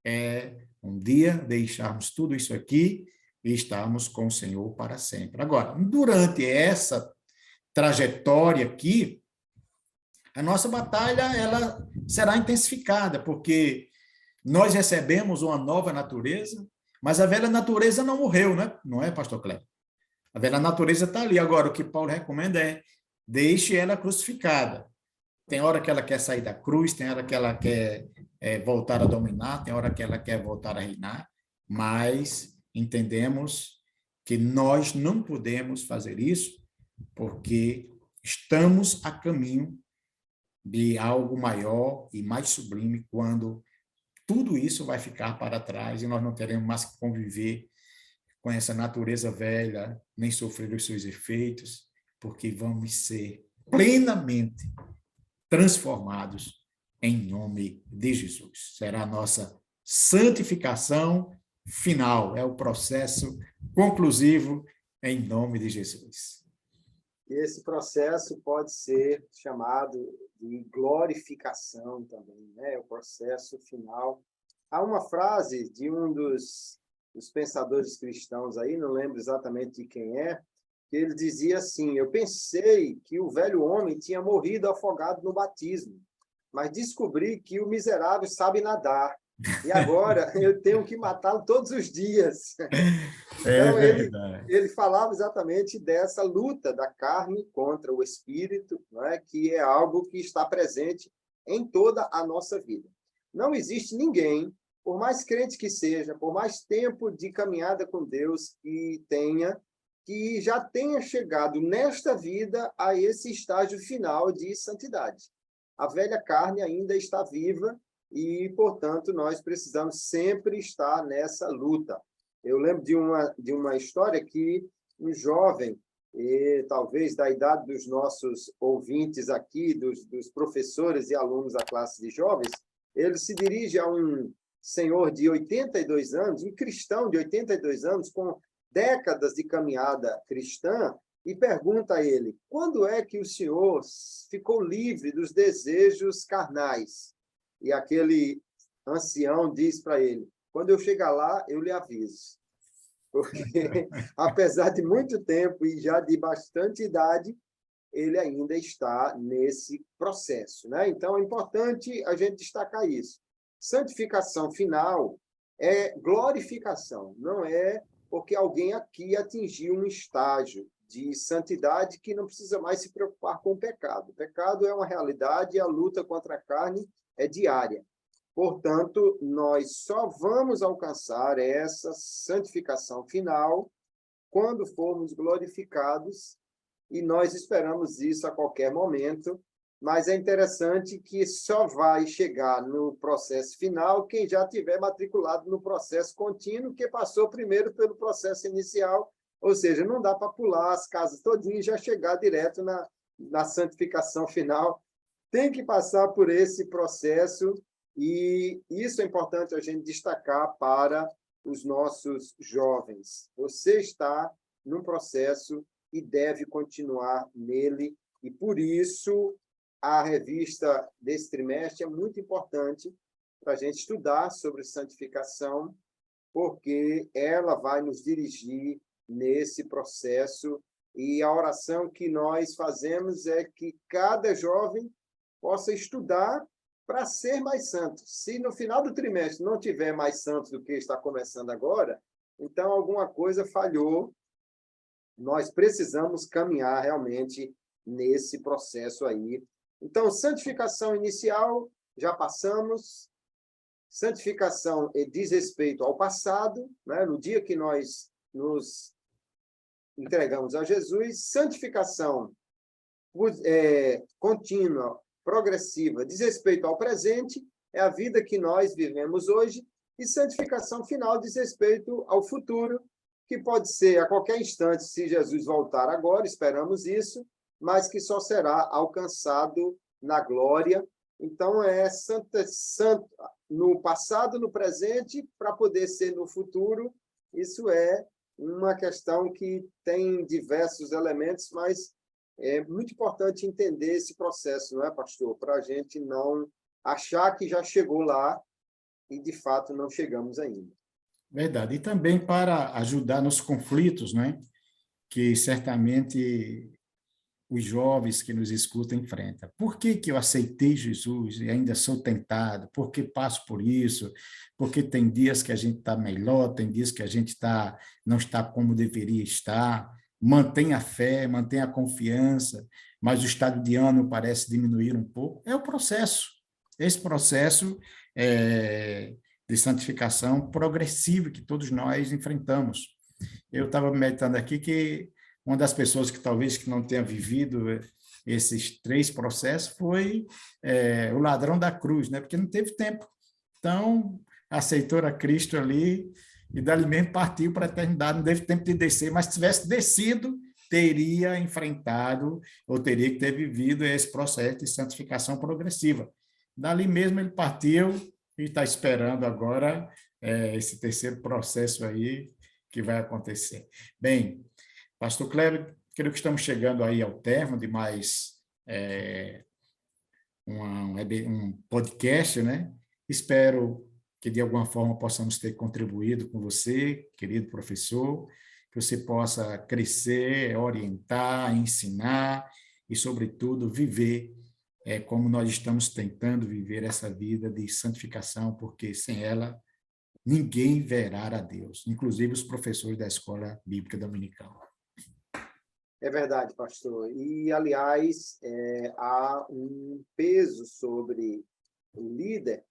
É um dia deixarmos tudo isso aqui e estarmos com o Senhor para sempre. Agora, durante essa trajetória aqui, a nossa batalha ela será intensificada, porque nós recebemos uma nova natureza, mas a velha natureza não morreu, né? Não é, pastor Cléber? A velha natureza está ali. Agora, o que Paulo recomenda é deixe ela crucificada. Tem hora que ela quer sair da cruz, tem hora que ela quer voltar a dominar, tem hora que ela quer voltar a reinar, mas entendemos que nós não podemos fazer isso porque estamos a caminho de algo maior e mais sublime quando tudo isso vai ficar para trás e nós não teremos mais que conviver com essa natureza velha, nem sofrer os seus efeitos, porque vamos ser plenamente transformados em nome de Jesus. Será a nossa santificação final, é o processo conclusivo em nome de Jesus. E esse processo pode ser chamado de glorificação também, né? O processo final. Há uma frase de um dos pensadores cristãos aí, não lembro exatamente de quem é, que ele dizia assim, eu pensei que o velho homem tinha morrido afogado no batismo, mas descobri que o miserável sabe nadar. E agora eu tenho que matá-lo todos os dias. É Então, verdade. ele falava exatamente dessa luta da carne contra o espírito, não é? Que é algo que está presente em toda a nossa vida. Não existe ninguém, por mais crente que seja, por mais tempo de caminhada com Deus que já tenha chegado nesta vida a esse estágio final de santidade. A velha carne ainda está viva e, portanto, nós precisamos sempre estar nessa luta. Eu lembro de uma história que um jovem, talvez da idade dos nossos ouvintes aqui, dos professores e alunos da classe de jovens, ele se dirige a um senhor de 82 anos, um cristão de 82 anos, com décadas de caminhada cristã, e pergunta a ele: quando é que o senhor ficou livre dos desejos carnais? E aquele ancião diz para ele: quando eu chegar lá, eu lhe aviso. Porque, apesar de muito tempo e já de bastante idade, ele ainda está nesse processo, né? Então, é importante a gente destacar isso. Santificação final é glorificação, não é porque alguém aqui atingiu um estágio de santidade que não precisa mais se preocupar com o pecado. O pecado é uma realidade e a luta contra a carne é diária. Portanto, nós só vamos alcançar essa santificação final quando formos glorificados, e nós esperamos isso a qualquer momento, mas é interessante que só vai chegar no processo final quem já tiver matriculado no processo contínuo, que passou primeiro pelo processo inicial, ou seja, não dá para pular as casas todinhas e já chegar direto na santificação final. Tem que passar por esse processo, e isso é importante a gente destacar para os nossos jovens. Você está num processo e deve continuar nele, e por isso a revista desse trimestre é muito importante para a gente estudar sobre santificação, porque ela vai nos dirigir nesse processo, e a oração que nós fazemos é que cada jovem possa estudar para ser mais santo. Se no final do trimestre não tiver mais santo do que está começando agora, então alguma coisa falhou. Nós precisamos caminhar realmente nesse processo aí. Então, santificação inicial, já passamos. Santificação diz respeito ao passado, né? No dia que nós nos entregamos a Jesus. Santificação contínua, progressiva, diz respeito ao presente, é a vida que nós vivemos hoje. E santificação final diz respeito ao futuro, que pode ser a qualquer instante, se Jesus voltar agora, esperamos isso, mas que só será alcançado na glória. Então, é santo no passado, no presente, para poder ser no futuro. Isso é uma questão que tem diversos elementos, mas é muito importante entender esse processo, não é, pastor? Para a gente não achar que já chegou lá e, de fato, não chegamos ainda. Verdade. E também para ajudar nos conflitos, né? Que certamente os jovens que nos escutam enfrentam. Por que que eu aceitei Jesus e ainda sou tentado? Por que passo por isso? Porque tem dias que a gente está melhor, tem dias que a gente não está como deveria estar. Mantém a fé, mantém a confiança, mas o estado de ânimo parece diminuir um pouco. É o processo. Esse processo de santificação progressivo que todos nós enfrentamos. Eu estava meditando aqui que uma das pessoas que talvez que não tenha vivido esses 3 processos foi o ladrão da cruz, né? Porque não teve tempo. Então, aceitou a Cristo ali e dali mesmo partiu para a eternidade, não teve tempo de descer, mas se tivesse descido, teria enfrentado ou teria que ter vivido esse processo de santificação progressiva. Dali mesmo ele partiu e está esperando agora esse terceiro processo aí que vai acontecer. Bem, Pastor Kleber, creio que estamos chegando aí ao término de mais um podcast, né? Espero que de alguma forma possamos ter contribuído com você, querido professor, que você possa crescer, orientar, ensinar e, sobretudo, viver como nós estamos tentando viver essa vida de santificação, porque sem ela ninguém verá a Deus, inclusive os professores da escola bíblica dominical. É verdade, pastor. E, aliás, há um peso sobre o líder,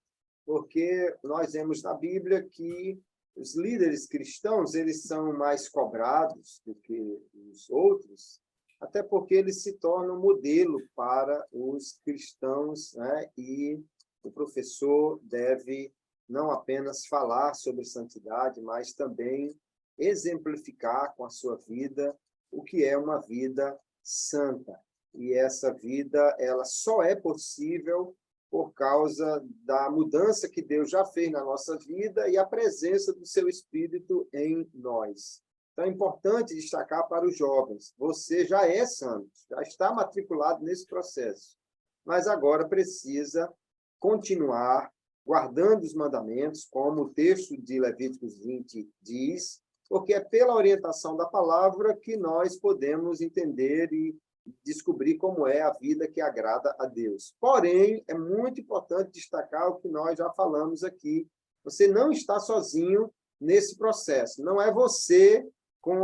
porque nós vemos na Bíblia que os líderes cristãos eles são mais cobrados do que os outros, até porque eles se tornam modelo para os cristãos, né? E o professor deve não apenas falar sobre santidade, mas também exemplificar com a sua vida o que é uma vida santa. E essa vida ela só é possível por causa da mudança que Deus já fez na nossa vida e a presença do seu Espírito em nós. Então, é importante destacar para os jovens, você já é santo, já está matriculado nesse processo, mas agora precisa continuar guardando os mandamentos, como o texto de Levíticos 20 diz, porque é pela orientação da palavra que nós podemos entender e descobrir como é a vida que agrada a Deus. Porém, é muito importante destacar o que nós já falamos aqui. Você não está sozinho nesse processo. Não é você com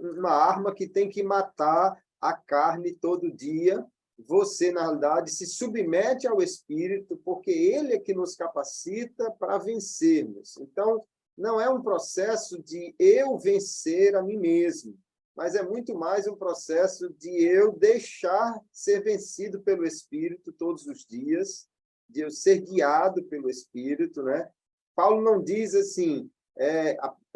uma arma que tem que matar a carne todo dia. Você, na realidade, se submete ao Espírito, porque ele é que nos capacita para vencermos. Então, não é um processo de eu vencer a mim mesmo, mas é muito mais um processo de eu deixar ser vencido pelo Espírito todos os dias, de eu ser guiado pelo Espírito, né? Paulo não diz assim,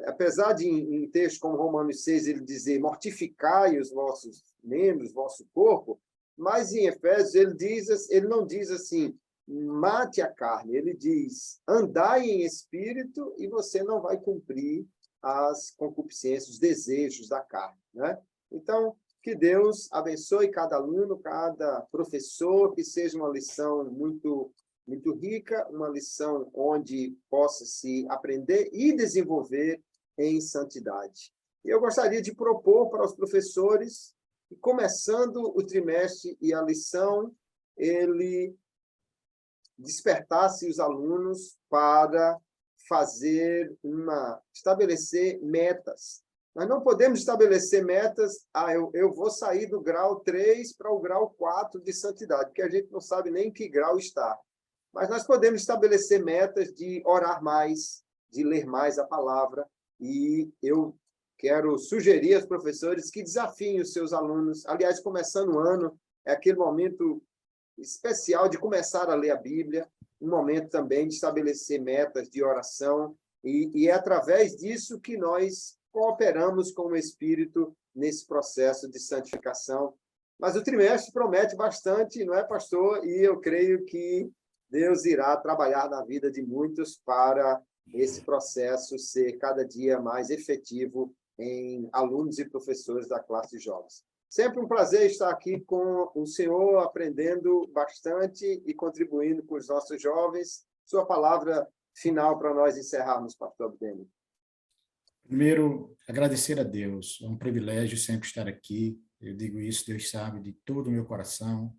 apesar de em textos como Romanos 6 ele dizer mortificai os vossos membros, vosso corpo, mas em Efésios ele não diz assim, mate a carne, ele diz, andai em espírito e você não vai cumprir as concupiscências, os desejos da carne, né? Então, que Deus abençoe cada aluno, cada professor, que seja uma lição muito, muito rica, uma lição onde possa se aprender e desenvolver em santidade. E eu gostaria de propor para os professores, que, começando o trimestre e a lição, ele despertasse os alunos para estabelecer metas. Nós não podemos estabelecer metas, eu vou sair do grau 3 para o grau 4 de santidade, porque a gente não sabe nem em que grau está. Mas nós podemos estabelecer metas de orar mais, de ler mais a palavra, e eu quero sugerir aos professores que desafiem os seus alunos. Aliás, começando o ano, é aquele momento especial de começar a ler a Bíblia, um momento também de estabelecer metas de oração, e é através disso que nós cooperamos com o Espírito nesse processo de santificação. Mas o trimestre promete bastante, não é, pastor? E eu creio que Deus irá trabalhar na vida de muitos para esse processo ser cada dia mais efetivo em alunos e professores da classe de jovens. Sempre um prazer estar aqui com o senhor, aprendendo bastante e contribuindo com os nossos jovens. Sua palavra final para nós encerrarmos, pastor Abdênio. Primeiro, agradecer a Deus. É um privilégio sempre estar aqui. Eu digo isso, Deus sabe, de todo o meu coração.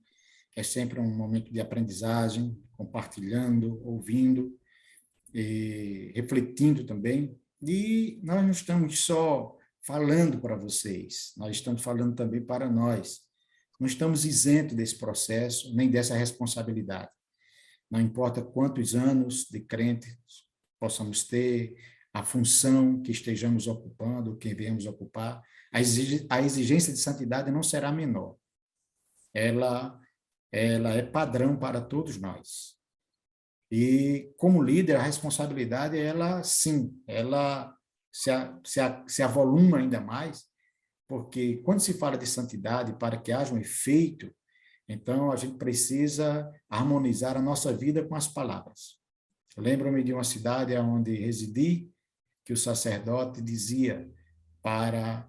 É sempre um momento de aprendizagem, compartilhando, ouvindo, e refletindo também. E nós não estamos só falando para vocês, nós estamos falando também para nós. Não estamos isentos desse processo, nem dessa responsabilidade. Não importa quantos anos de crente possamos ter, a função que estejamos ocupando, que viemos ocupar, a exigência de santidade não será menor. Ela é padrão para todos nós. E, como líder, a responsabilidade, ela, sim, ela se avoluma ainda mais, porque quando se fala de santidade, para que haja um efeito, então a gente precisa harmonizar a nossa vida com as palavras. Eu lembro-me de uma cidade onde residi, que o sacerdote dizia para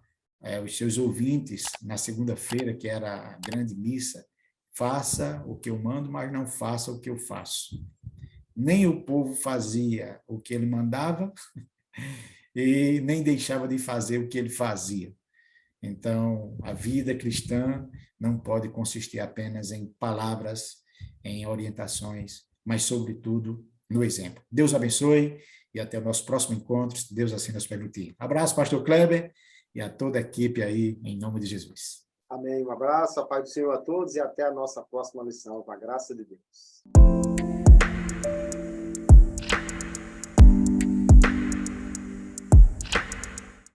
os seus ouvintes, na segunda-feira, que era a grande missa, faça o que eu mando, mas não faça o que eu faço. Nem o povo fazia o que ele mandava e nem deixava de fazer o que ele fazia. Então, a vida cristã não pode consistir apenas em palavras, em orientações, mas, sobretudo, no exemplo. Deus abençoe e até o nosso próximo encontro, se Deus assim nos permitir. Abraço, pastor Kleber, e a toda a equipe aí, em nome de Jesus. Amém. Um abraço, a paz do Senhor a todos e até a nossa próxima lição, com a graça de Deus.